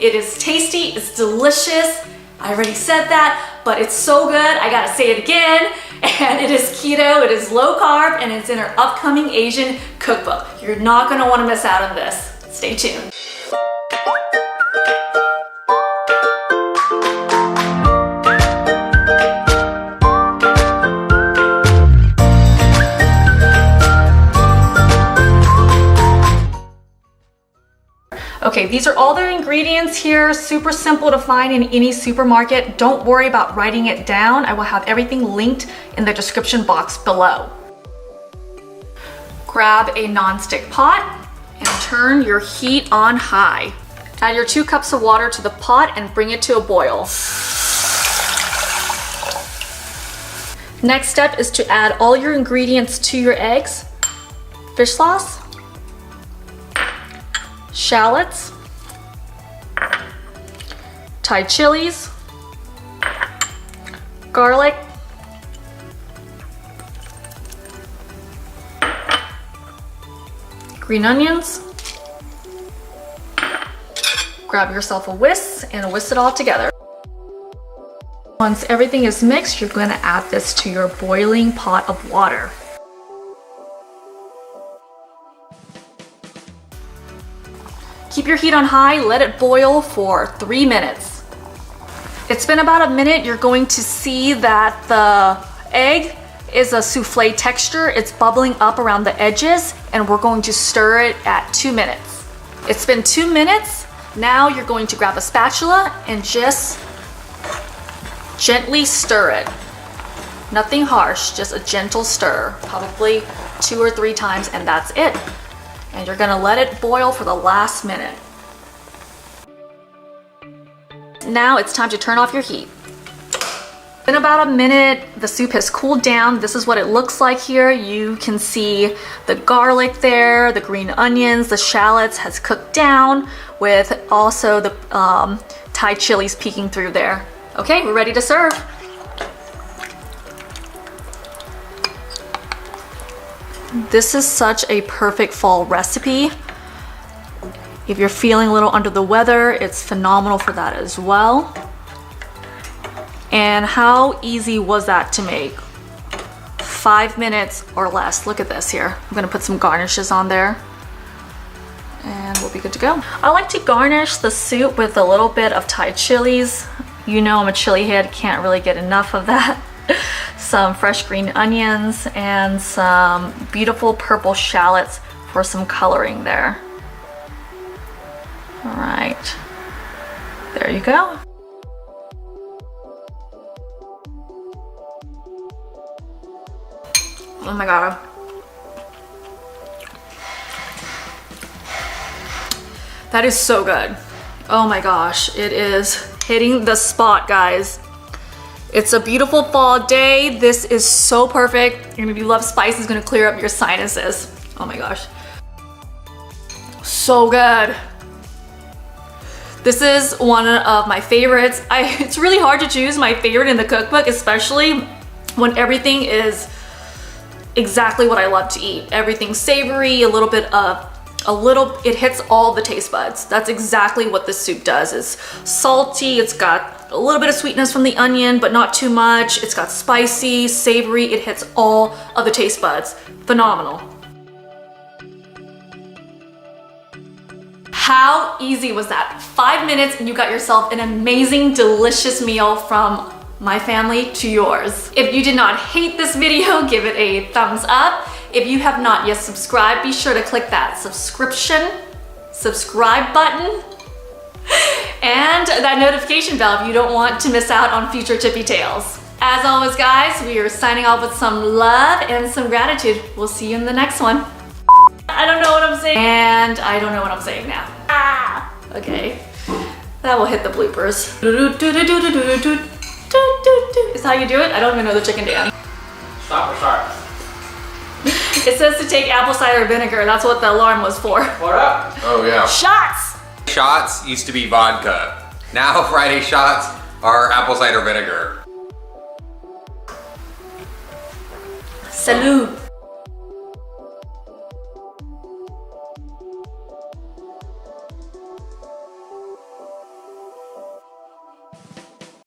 It is tasty, it's delicious. I already said that, but it's so good, I gotta say it again. And it is keto, it is low carb, and it's in our upcoming Asian cookbook. You're not gonna wanna miss out on this. Stay tuned. Okay, these are all the ingredients here, super simple to find in any supermarket. Don't worry about writing it down. I will have everything linked in the description box below. Grab a non-stick pot and turn your heat on high. Add your 2 cups of water to the pot and bring it to a boil. Next step is to add all your ingredients to your eggs, fish sauce, shallots, Thai chilies, garlic, green onions. Grab yourself a whisk and whisk it all together. Once everything is mixed, you're going to add this to your boiling pot of water. Keep your heat on high, let it boil for 3 minutes. It's been about a minute, you're going to see that the egg is a souffle texture. It's bubbling up around the edges, and we're going to stir it at 2 minutes. It's been 2 minutes. Now you're going to grab a spatula and just gently stir it. Nothing harsh, just a gentle stir, probably 2 or 3 times, and that's it. And you're gonna let it boil for the last minute. Now it's time to turn off your heat. In about a minute, the soup has cooled down. This is what it looks like here. You can see the garlic there, the green onions, the shallots has cooked down with also the Thai chilies peeking through there. Okay, we're ready to serve. This is such a perfect fall recipe. If you're feeling a little under the weather, it's phenomenal for that as well. And how easy was that to make? 5 minutes or less. Look at this here. I'm gonna put some garnishes on there and we'll be good to go. I like to garnish the soup with a little bit of Thai chilies. You know I'm a chili head, can't really get enough of that. Some fresh green onions and some beautiful purple shallots for some coloring there. All right, there you go. Oh my God. That is so good. Oh my gosh, it is hitting the spot, guys. It's a beautiful fall day. This is so perfect. And if you love spice, it's gonna clear up your sinuses. Oh my gosh. So good. This is one of my favorites. It's really hard to choose my favorite in the cookbook, especially when everything is exactly what I love to eat. Everything's savory, it hits all the taste buds. That's exactly what this soup does. It's salty, it's got a little bit of sweetness from the onion, but not too much. It's got spicy, savory, it hits all of the taste buds. Phenomenal. How easy was that? 5 minutes and you got yourself an amazing, delicious meal from my family to yours. If you did not hate this video, give it a thumbs up. If you have not yet subscribed, be sure to click that subscribe button and that notification bell if you don't want to miss out on future tippy tales. As always, guys, we are signing off with some love and some gratitude. We'll see you in the next one. I don't know what I'm saying. And I don't know what I'm saying now. Okay. That will hit the bloopers. Is how you do it? I don't even know the chicken dance. Stop or start? It says to take apple cider vinegar. That's what the alarm was for. What up? Oh yeah. Shots! Shots used to be vodka. Now Friday shots are apple cider vinegar. Salute.